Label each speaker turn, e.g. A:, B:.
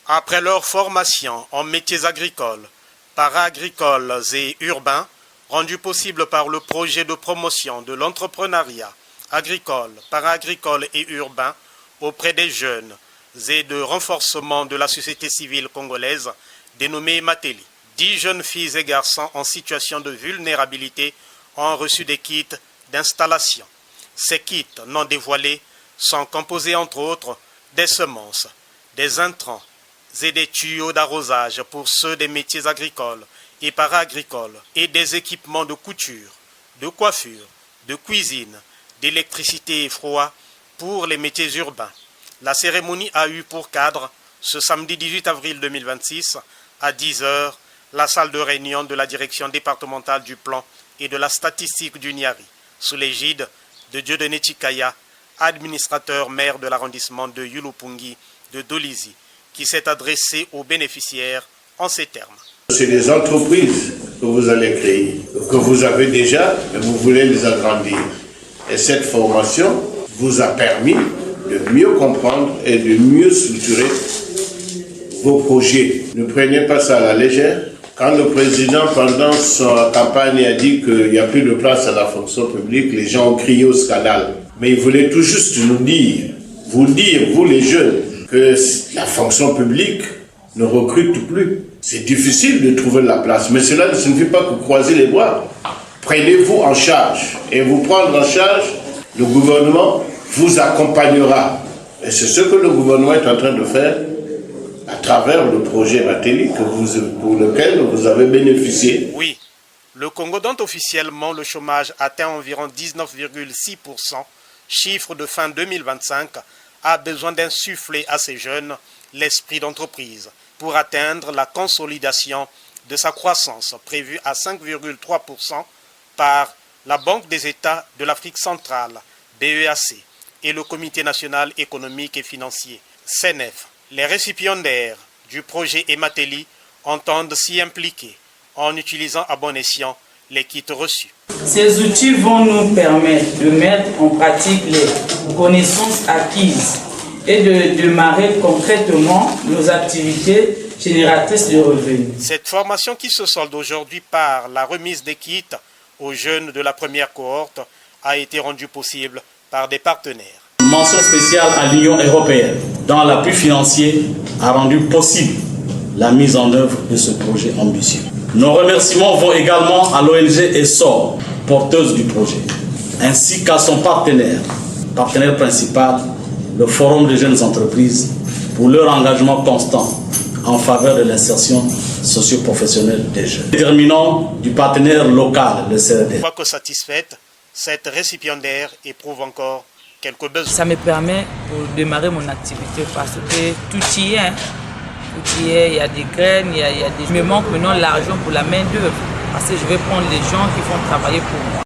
A: Après leur formation en métiers agricoles, para-agricoles et urbains, rendue possible par le projet de promotion de l'entrepreneuriat agricole, para-agricole et urbain auprès des jeunes et de renforcement de la société civile congolaise dénommé Mateli. 10 jeunes filles et garçons en situation de vulnérabilité ont reçu des kits d'installation. Ces kits non dévoilés sont composés entre autres des semences, des intrants et des tuyaux d'arrosage pour ceux des métiers agricoles et para-agricoles et des équipements de couture, de coiffure, de cuisine, d'électricité et froid pour les métiers urbains. La cérémonie a eu pour cadre ce samedi 18 avril 2026 à 10 h la salle de réunion de la direction départementale du plan et de la statistique du Niari, sous l'égide de Dieudonné Chikaya, administrateur maire de l'arrondissement de Yulupungi de Dolizy, qui s'est adressé aux bénéficiaires en ces termes.
B: C'est des entreprises que vous allez créer, que vous avez déjà, et vous voulez les agrandir. Et cette formation vous a permis de mieux comprendre et de mieux structurer vos projets. Ne prenez pas ça à la légère. Quand le président, pendant sa campagne, a dit qu'il n'y a plus de place à la fonction publique, les gens ont crié au scandale. Mais il voulait tout juste nous dire, vous les jeunes, que la fonction publique ne recrute plus. C'est difficile de trouver la place, mais cela ne signifie pas que croisez les bras. Prenez-vous en charge et vous prendre en charge, le gouvernement vous accompagnera. Et c'est ce que le gouvernement est en train de faire à travers le projet Mateli pour lequel vous avez bénéficié.
A: Oui, le Congo, dont officiellement le chômage atteint environ 19,6%, chiffre de fin 2025, a besoin d'insuffler à ces jeunes l'esprit d'entreprise pour atteindre la consolidation de sa croissance prévue à 5,3% par la Banque des États de l'Afrique centrale, BEAC, et le Comité national économique et financier, CNEF. Les récipiendaires du projet Emateli entendent s'y impliquer en utilisant à bon escient les kits reçus.
C: Ces outils vont nous permettre de mettre en pratique les connaissances acquises et de démarrer concrètement nos activités génératrices de revenus.
A: Cette formation qui se solde aujourd'hui par la remise des kits aux jeunes de la première cohorte a été rendue possible par des partenaires.
D: Mention spéciale à l'Union européenne, dont l'appui financier a rendu possible la mise en œuvre de ce projet ambitieux. Nos remerciements vont également à l'ONG ESSOR, porteuse du projet, ainsi qu'à son partenaire principal, le Forum des jeunes entreprises, pour leur engagement constant en faveur de l'insertion socio-professionnelle des jeunes. Terminons du partenaire local, le CRD.
A: Quoique satisfaite, cette récipiendaire éprouve encore quelques besoins.
C: Ça me permet de démarrer mon activité parce que tout y est. Tout y est, il y a des graines, il y a des... Il me manque maintenant l'argent pour la main-d'œuvre parce que je vais prendre les gens qui vont travailler pour moi.